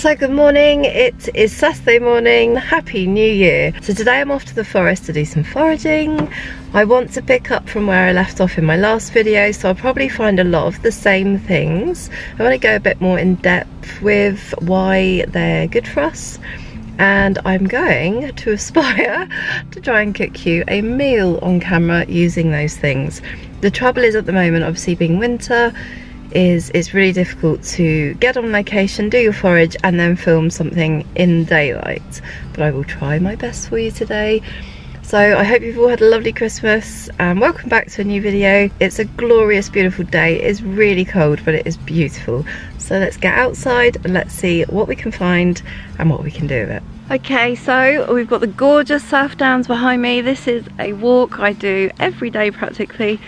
So good morning, it is Saturday morning, Happy New Year. So today I'm off to the forest to do some foraging. I want to pick up from where I left off in my last video, so I'll probably find a lot of the same things. I want to go a bit more in depth with why they're good for us, and I'm going to aspire to try and cook you a meal on camera using those things. The trouble is, at the moment, obviously being winter, it's really difficult to get on location, do your forage and then film something in daylight, but I will try my best for you today. So I hope you've all had a lovely Christmas and welcome back to a new video. It's a glorious, beautiful day. It's really cold, but it is beautiful. So let's get outside and let's see what we can find and what we can do with it. Okay, so we've got the gorgeous South Downs behind me. This is a walk I do every day practically.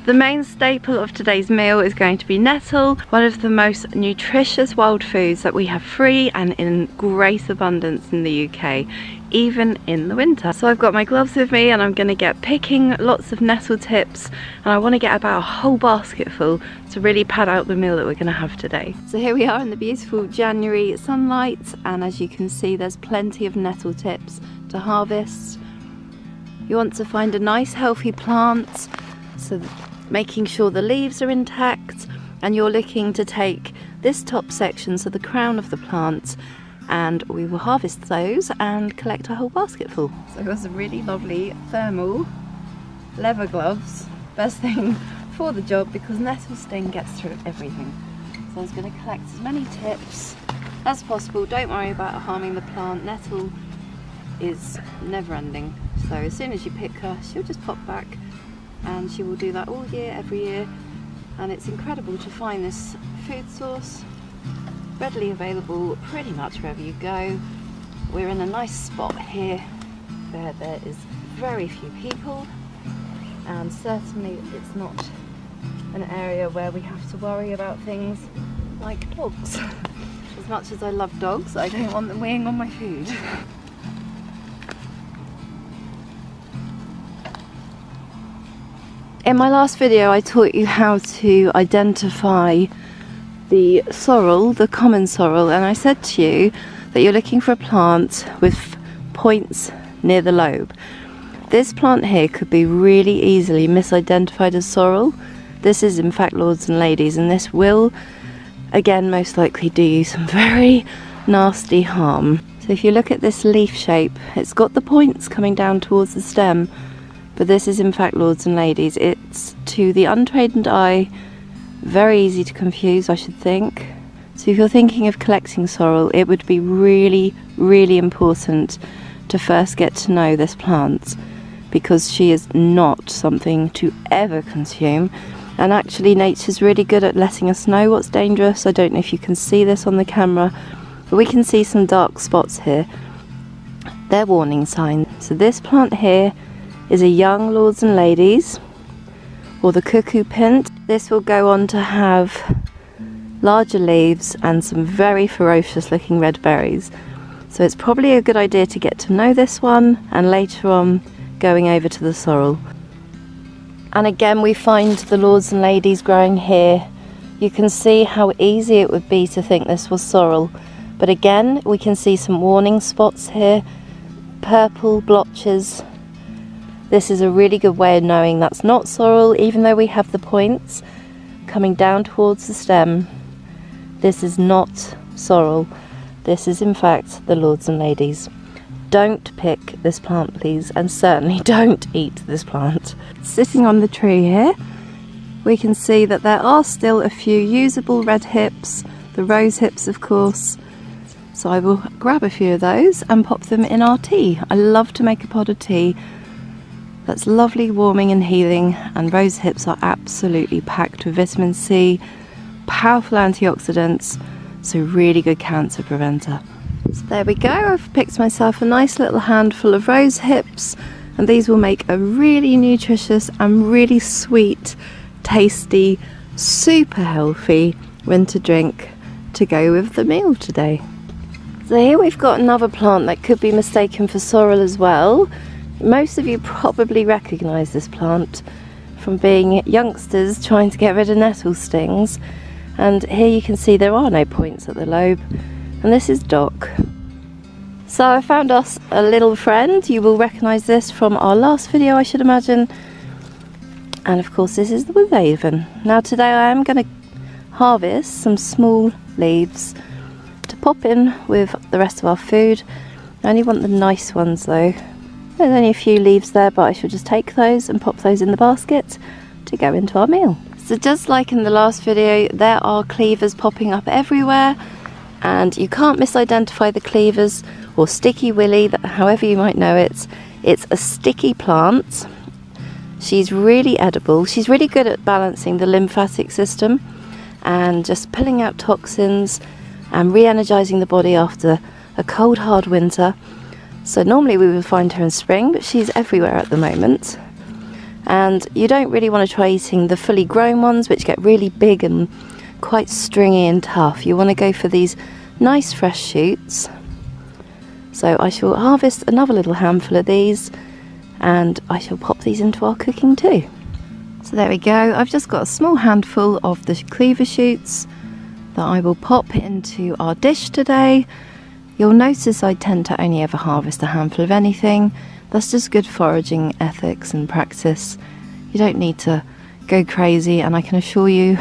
The main staple of today's meal is going to be nettle, one of the most nutritious wild foods that we have free and in great abundance in the UK, even in the winter. So I've got my gloves with me and I'm going to get picking lots of nettle tips, and I want to get about a whole basket full to really pad out the meal that we're going to have today. So here we are in the beautiful January sunlight, and as you can see there's plenty of nettle tips to harvest. You want to find a nice healthy plant, so making sure the leaves are intact, and you're looking to take this top section, so the crown of the plant, and we will harvest those and collect a whole basket full. So I've got some really lovely thermal leather gloves, best thing for the job because nettle sting gets through everything. So I was going to collect as many tips as possible. Don't worry about harming the plant, nettle is never ending, so as soon as you pick her she'll just pop back, and she will do that all year, every year, and it's incredible to find this food source readily available pretty much wherever you go. We're in a nice spot here where there is very few people, and certainly it's not an area where we have to worry about things like dogs. As much as I love dogs, I don't want them weighing on my food. In my last video I taught you how to identify the sorrel, the common sorrel, and I said to you that you're looking for a plant with points near the lobe. This plant here could be really easily misidentified as sorrel. This is in fact lords and ladies, and this will again most likely do you some very nasty harm. So if you look at this leaf shape, it's got the points coming down towards the stem, but this is in fact lords and ladies. It's, to the untrained eye, very easy to confuse, I should think. So if you're thinking of collecting sorrel, it would be really, really important to first get to know this plant, because she is not something to ever consume. And actually nature's really good at letting us know what's dangerous. I don't know if you can see this on the camera, but we can see some dark spots here. They're warning signs. So this plant here is a young lords and ladies, or the cuckoo pint. This will go on to have larger leaves and some very ferocious looking red berries. So it's probably a good idea to get to know this one, and later on going over to the sorrel. And again we find the lords and ladies growing here. You can see how easy it would be to think this was sorrel, but again we can see some warning spots here, purple blotches. This is a really good way of knowing that's not sorrel, even though we have the points coming down towards the stem. This is not sorrel. This is in fact the lords and ladies. Don't pick this plant please, and certainly don't eat this plant. Sitting on the tree here, we can see that there are still a few usable red hips, the rose hips of course. So I will grab a few of those and pop them in our tea. I love to make a pot of tea that's lovely, warming and healing, and rose hips are absolutely packed with vitamin C, powerful antioxidants, so really good cancer preventer. So there we go, I've picked myself a nice little handful of rose hips, and these will make a really nutritious and really sweet, tasty, super healthy winter drink to go with the meal today. So here we've got another plant that could be mistaken for sorrel as well. Most of you probably recognise this plant from being youngsters trying to get rid of nettle stings, and here you can see there are no points at the lobe, And this is Doc. So I found us a little friend. You will recognise this from our last video, I should imagine. And of course this is the Woodhaven. Now today I am going to harvest some small leaves to pop in with the rest of our food. I only want the nice ones though. There's only a few leaves there, but I shall just take those and pop those in the basket to go into our meal. So just like in the last video, there are cleavers popping up everywhere, and you can't misidentify the cleavers or sticky willy, however you might know it. It's a sticky plant. She's really edible. She's really good at balancing the lymphatic system and just pulling out toxins and re-energizing the body after a cold hard winter. So normally we would find her in spring, but she's everywhere at the moment. And you don't really want to try eating the fully grown ones, which get really big and quite stringy and tough. You want to go for these nice fresh shoots. So I shall harvest another little handful of these, and I shall pop these into our cooking too. So there we go. I've just got a small handful of the cleaver shoots that I will pop into our dish today. You'll notice I tend to only ever harvest a handful of anything. That's just good foraging ethics and practice. You don't need to go crazy, and I can assure you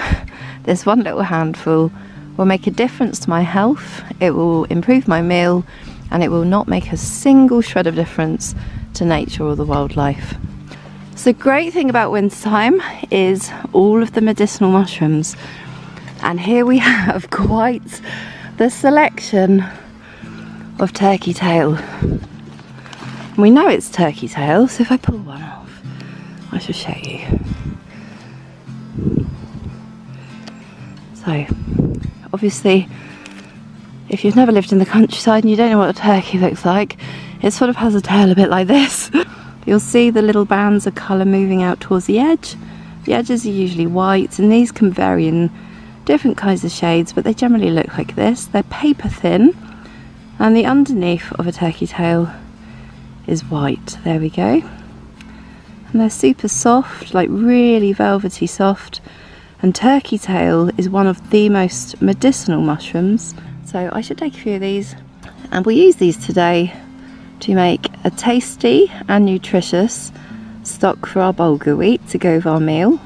this one little handful will make a difference to my health. It will improve my meal, and it will not make a single shred of difference to nature or the wildlife. So the great thing about wintertime is all of the medicinal mushrooms, and here we have quite the selection of turkey tail. We know it's turkey tail, so if I pull one off, I shall show you. So obviously, if you've never lived in the countryside and you don't know what a turkey looks like, it sort of has a tail a bit like this. You'll see the little bands of colour moving out towards the edge. The edges are usually white, and these can vary in different kinds of shades, but they generally look like this. They're paper thin, and the underneath of a turkey tail is white. There we go. And they're super soft, like really velvety soft. And turkey tail is one of the most medicinal mushrooms. So I should take a few of these, and we'll use these today to make a tasty and nutritious stock for our bulgur wheat to go with our meal.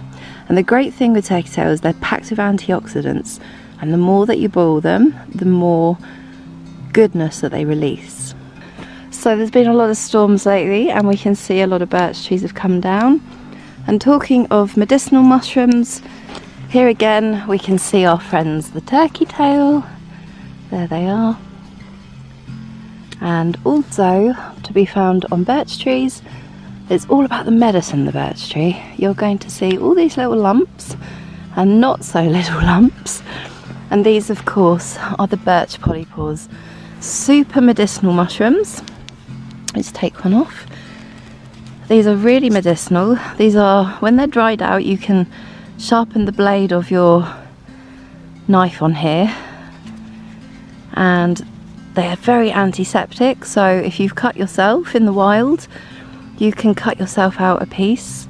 And the great thing with turkey tail is they're packed with antioxidants, and the more that you boil them, the more goodness that they release. So there's been a lot of storms lately, and we can see a lot of birch trees have come down. And talking of medicinal mushrooms, here again we can see our friends the turkey tail. There they are. And also to be found on birch trees, it's all about the medicine, the birch tree. You're going to see all these little lumps and not so little lumps, and these of course are the Birch Polypores, super medicinal mushrooms. Let's take one off. These are really medicinal. These are, when they're dried out, you can sharpen the blade of your knife on here, and they are very antiseptic. So if you've cut yourself in the wild, you can cut yourself out a piece,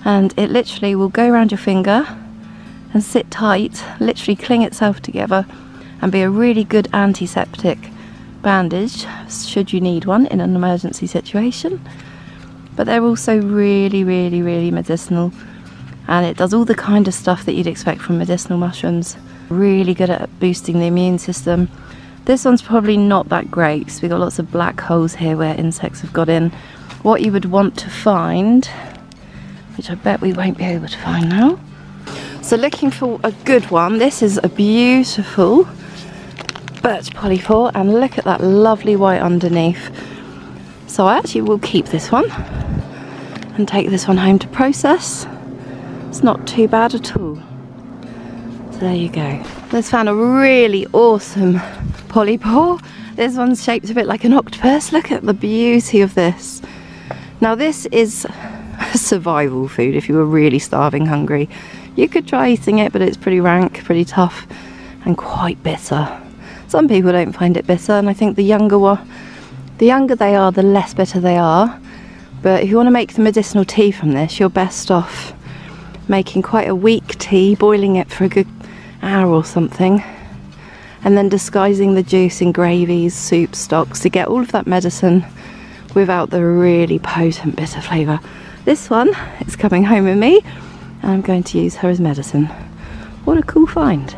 and it literally will go around your finger and sit tight, literally cling itself together, and be a really good antiseptic bandage should you need one in an emergency situation. But they're also really medicinal, and it does all the kind of stuff that you'd expect from medicinal mushrooms. Really good at boosting the immune system. This one's probably not that great, so we've got lots of black holes here where insects have got in. What you would want to find, which I bet we won't be able to find now. So looking for a good one, this is a beautiful Birch Polypore, and look at that lovely white underneath. So I actually will keep this one and take this one home to process. It's not too bad at all. So there you go. Let's found a really awesome polypore. This one's shaped a bit like an octopus. Look at the beauty of this. Now this is a survival food if you were really starving hungry. You could try eating it, but it's pretty rank, pretty tough, and quite bitter. Some people don't find it bitter, and I think the younger they are, the less bitter they are. But if you want to make the medicinal tea from this, you're best off making quite a weak tea, boiling it for a good hour or something, and then disguising the juice in gravies, soup stocks to get all of that medicine without the really potent bitter flavour. This one is coming home with me and I'm going to use her as medicine. What a cool find.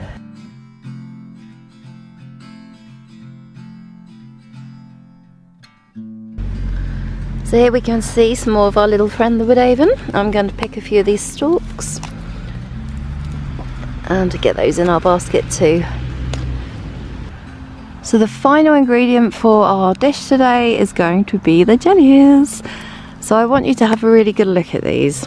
So here we can see some more of our little friend the Woodhaven. I'm going to pick a few of these stalks and to get those in our basket too. So the final ingredient for our dish today is going to be the jellies. So I want you to have a really good look at these.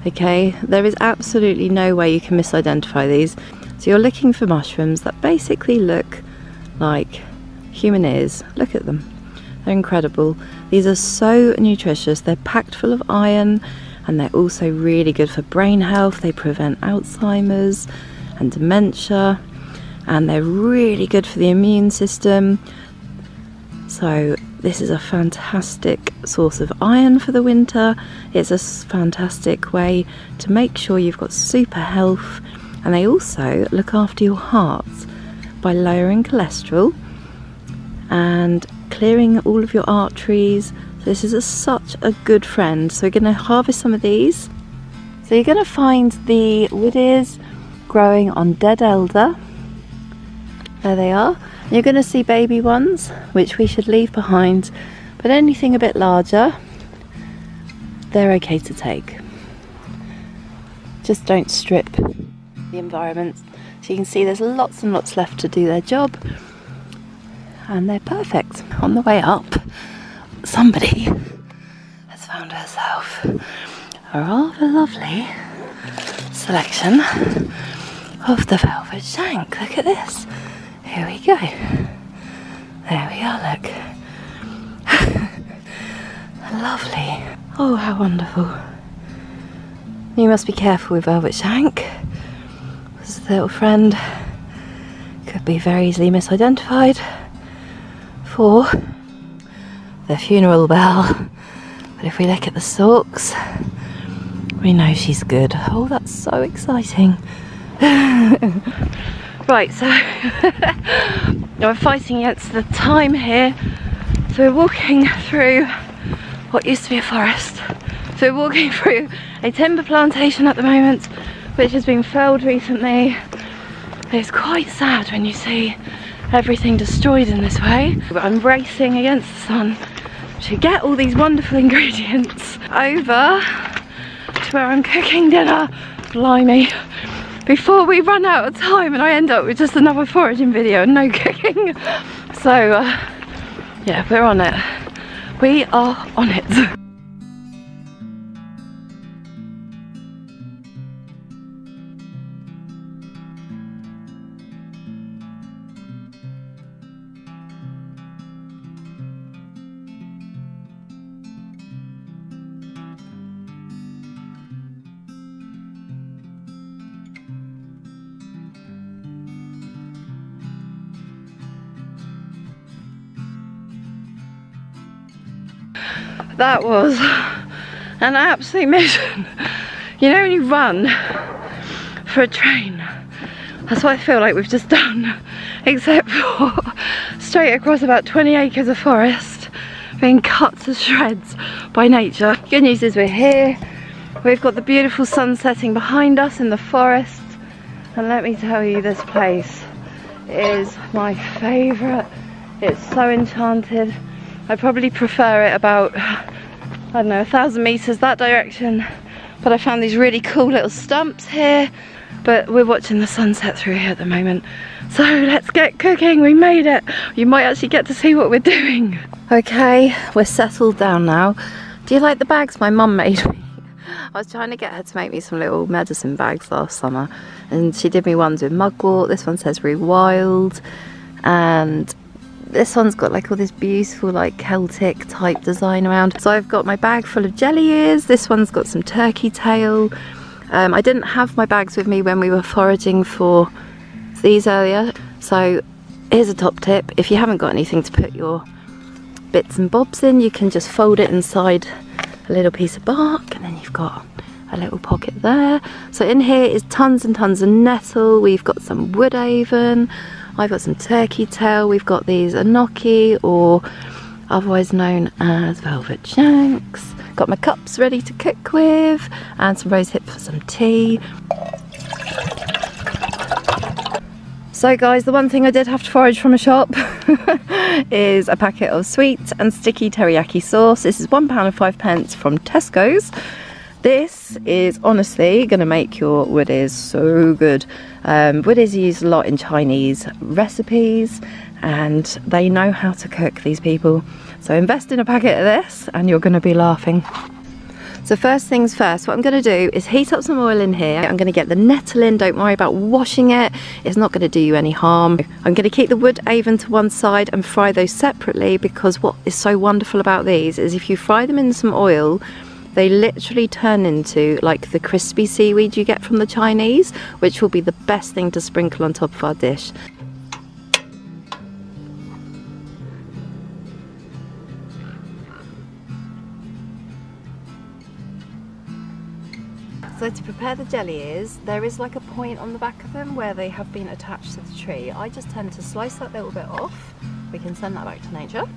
Okay, there is absolutely no way you can misidentify these. So you're looking for mushrooms that basically look like human ears. Look at them. They're incredible. These are so nutritious. They're packed full of iron and they're also really good for brain health. They prevent Alzheimer's and dementia, and they're really good for the immune system. So this is a fantastic source of iron for the winter. It's a fantastic way to make sure you've got super health, and they also look after your heart by lowering cholesterol and clearing all of your arteries. So this is such a good friend. So we're going to harvest some of these. So you're going to find the wood ears growing on dead elder. There they are. You're going to see baby ones, which we should leave behind, but anything a bit larger, they're okay to take. Just don't strip the environment. So you can see there's lots and lots left to do their job, and they're perfect. On the way up, somebody has found herself a rather lovely selection of the velvet shank. Look at this. Here we go. There we are, look. Lovely. Oh, how wonderful. You must be careful with velvet shank, because the little friend could be very easily misidentified for the funeral bell. But if we look at the stalks, we know she's good. Oh, that's so exciting. Right, so we're fighting against the time here. So we're walking through what used to be a forest. So we're walking through a timber plantation at the moment, which has been felled recently. It's quite sad when you see everything destroyed in this way. I'm racing against the sun to get all these wonderful ingredients over to where I'm cooking dinner. Blimey. Before we run out of time and I end up with just another foraging video and no cooking. So yeah, we're on it. We are on it. That was an absolute mission. You know when you run for a train? That's what I feel like we've just done, except for straight across about 20 acres of forest being cut to shreds by nature. Good news is we're here. We've got the beautiful sun setting behind us in the forest, and let me tell you, this place is my favourite. It's so enchanted. I probably prefer it about, I don't know, 1,000 metres that direction, but I found these really cool little stumps here. But we're watching the sunset through here at the moment, so let's get cooking. We made it. You might actually get to see what we're doing. Okay, we're settled down now. Do you like the bags my mum made me? I was trying to get her to make me some little medicine bags last summer, and she did me ones with mugwort. This one says rewild, and this one's got like all this beautiful like Celtic type design around. So I've got my bag full of jelly ears. This one's got some turkey tail. I didn't have my bags with me when we were foraging for these earlier. So here's a top tip. If you haven't got anything to put your bits and bobs in, you can just fold it inside a little piece of bark, and then you've got a little pocket there. So in here is tons and tons of nettle. We've got some Woodhaven. I've got some turkey tail. We've got these enoki, or otherwise known as velvet shanks. Got my cups ready to cook with, and some rose hip for some tea. So guys, the one thing I did have to forage from a shop is a packet of sweet and sticky teriyaki sauce. This is £1.05 from Tesco's. This is honestly going to make your woodies so good. Woodies are used a lot in Chinese recipes, and they know how to cook, these people. So invest in a packet of this and you're going to be laughing. So first things first, what I'm going to do is heat up some oil in here. I'm going to get the nettle in. Don't worry about washing it. It's not going to do you any harm. I'm going to keep the Woodhaven to one side and fry those separately, because what is so wonderful about these is if you fry them in some oil, they literally turn into like the crispy seaweed you get from the Chinese, which will be the best thing to sprinkle on top of our dish. So to prepare the jelly ears, there is like a point on the back of them where they have been attached to the tree. I just tend to slice that little bit off. We can send that back to nature.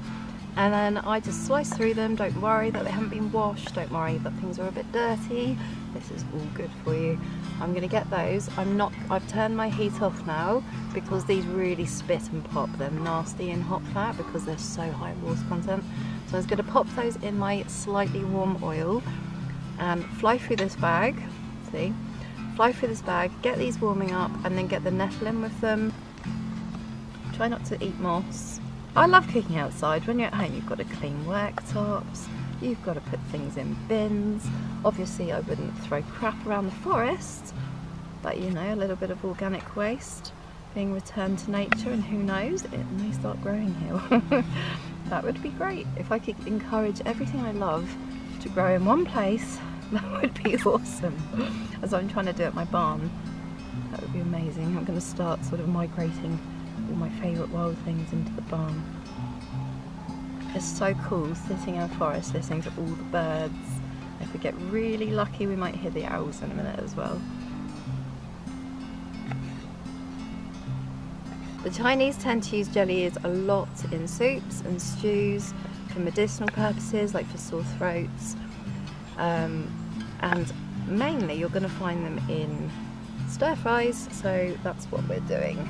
And then I just slice through them. Don't worry that they haven't been washed. Don't worry that things are a bit dirty. This is all good for you. I'm gonna get those. I've turned my heat off now because these really spit and pop. They're nasty in hot fat because they're so high water content. So I was gonna pop those in my slightly warm oil and fly through this bag. See? Fly through this bag, get these warming up, and then get the nettle in with them. Try not to eat moss. I love cooking outside. When you're at home, you've got to clean worktops, you've got to put things in bins. Obviously I wouldn't throw crap around the forest, but you know, a little bit of organic waste being returned to nature, and who knows, it may start growing here. That would be great. If I could encourage everything I love to grow in one place, that would be awesome. As I'm trying to do at my barn, that would be amazing. I'm going to start sort of migrating all my favourite wild things into the barn. It's so cool sitting in a forest listening to all the birds. If we get really lucky, we might hear the owls in a minute as well. The Chinese tend to use jelly ears a lot in soups and stews for medicinal purposes, like for sore throats. And mainly you're going to find them in stir fries, so that's what we're doing.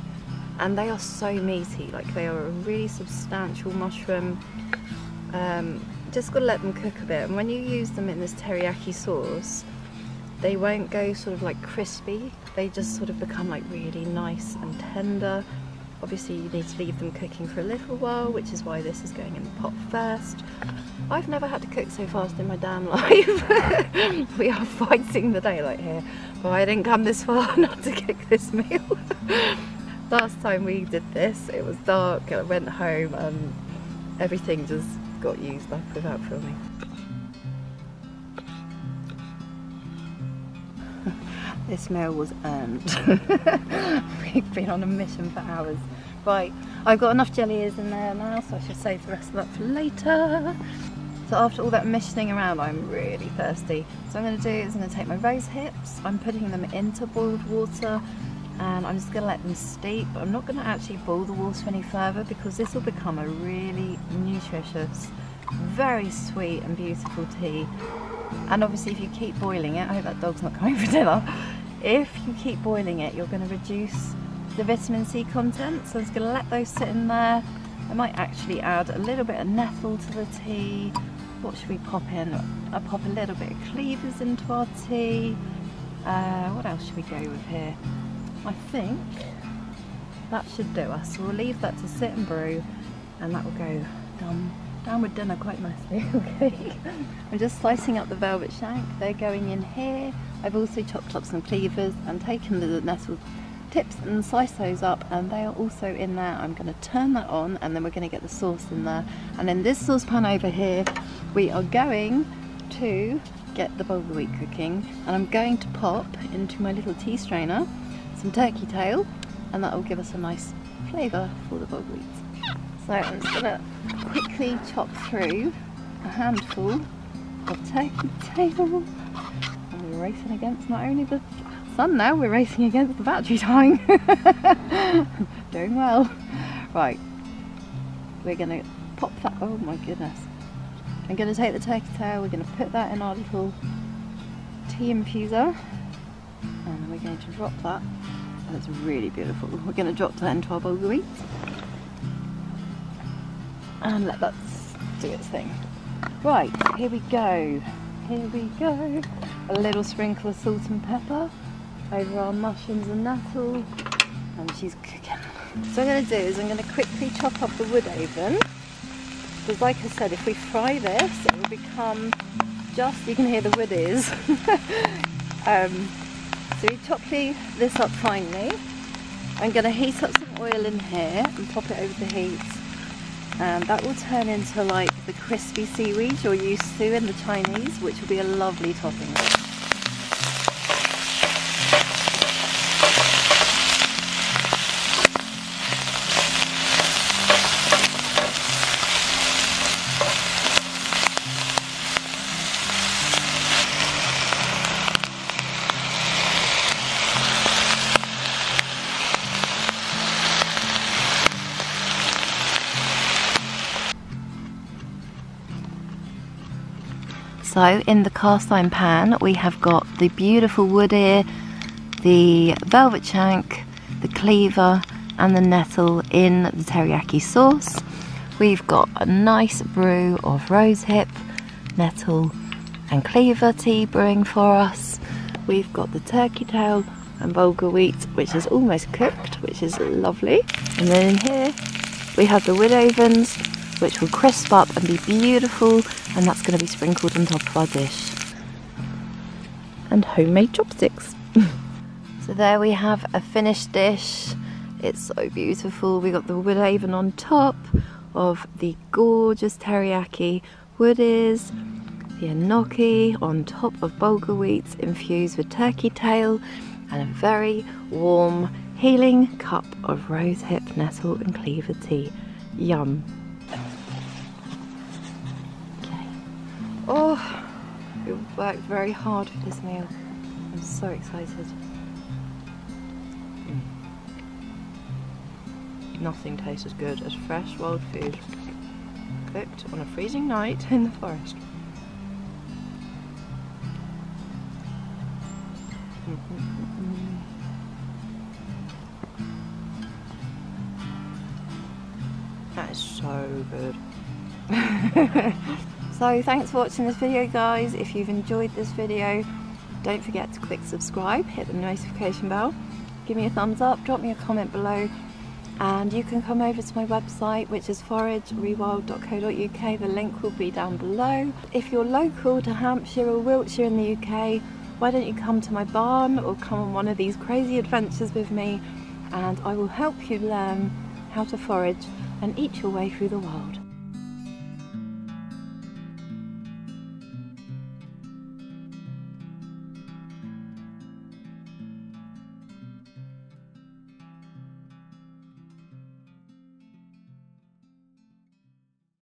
And they are so meaty, like they are a really substantial mushroom. Just got to let them cook a bit, and when you use them in this teriyaki sauce, they won't go sort of like crispy, they just sort of become like really nice and tender. Obviously you need to leave them cooking for a little while, which is why this is going in the pot first. I've never had to cook so fast in my damn life. We are fighting the daylight here, but I didn't come this far not to cook this meal. Last time we did this, it was dark, and I went home and everything just got used up without filming. This meal was earned. We've been on a mission for hours. Right, I've got enough jelly ears in there now, so I should save the rest of that for later. So after all that missioning around, I'm really thirsty. So what I'm going to do is I'm going to take my rose hips, I'm putting them into boiled water, and I'm just going to let them steep. I'm not going to actually boil the water any further, because this will become a really nutritious, very sweet and beautiful tea. And obviously if you keep boiling it, I hope that dog's not coming for dinner, if you keep boiling it, you're going to reduce the vitamin C content. So I'm just going to let those sit in there. I might actually add a little bit of nettle to the tea. What should we pop in? I'll pop a little bit of cleavers into our tea. What else should we go with here? I think that should do us. So we'll leave that to sit and brew, and that will go down with dinner quite nicely. Okay. I'm just slicing up the velvet shank. They're going in here. I've also chopped up some cleavers and taken the nettle tips and slice those up, and they are also in there. I'm going to turn that on, and then we're going to get the sauce in there. And in this saucepan over here, we are going to get the bulgur wheat cooking, and I'm going to pop into my little tea strainer some turkey tail, and that will give us a nice flavour for the bulgur wheat. So I'm just going to quickly chop through a handful of turkey tail, and we're racing against not only the sun now, we're racing against the battery time. Doing well. Right, we're going to pop that, oh my goodness. I'm going to take the turkey tail, we're going to put that in our little tea infuser, and we're going to drop that. That's really beautiful. We're going to drop that into our bulgur wheat and let that do its thing. Right, here we go. Here we go. A little sprinkle of salt and pepper over our mushrooms and nettle, and she's cooking. So what I'm going to do is I'm going to quickly chop up the Woodhaven, because like I said, if we fry this, it will become just, you can hear the wood is. So we chop this up finely. I'm going to heat up some oil in here and pop it over the heat. And that will turn into like the crispy seaweed you're used to in the Chinese, which will be a lovely topping. So in the cast iron pan we have got the beautiful wood ear, the velvet shank, the cleaver and the nettle in the teriyaki sauce. We've got a nice brew of rosehip, nettle and cleaver tea brewing for us. We've got the turkey tail and bulgur wheat, which is almost cooked, which is lovely. And then in here we have the Woodhavens, which will crisp up and be beautiful, and that's going to be sprinkled on top of our dish. And homemade chopsticks. So there we have a finished dish. It's so beautiful. We got the Woodhaven on top of the gorgeous teriyaki wood ears, the enoki on top of bulgur wheat infused with turkey tail, and a very warm healing cup of rosehip, nettle and cleaver tea. Yum. Oh, we worked very hard for this meal. I'm so excited. Nothing tastes as good as fresh wild food cooked on a freezing night in the forest. That is so good. So thanks for watching this video, guys. If you've enjoyed this video, don't forget to click subscribe, hit the notification bell, give me a thumbs up, drop me a comment below, and you can come over to my website, which is foragerewild.co.uk. The link will be down below. If you're local to Hampshire or Wiltshire in the UK, why don't you come to my barn or come on one of these crazy adventures with me, and I will help you learn how to forage and eat your way through the wild.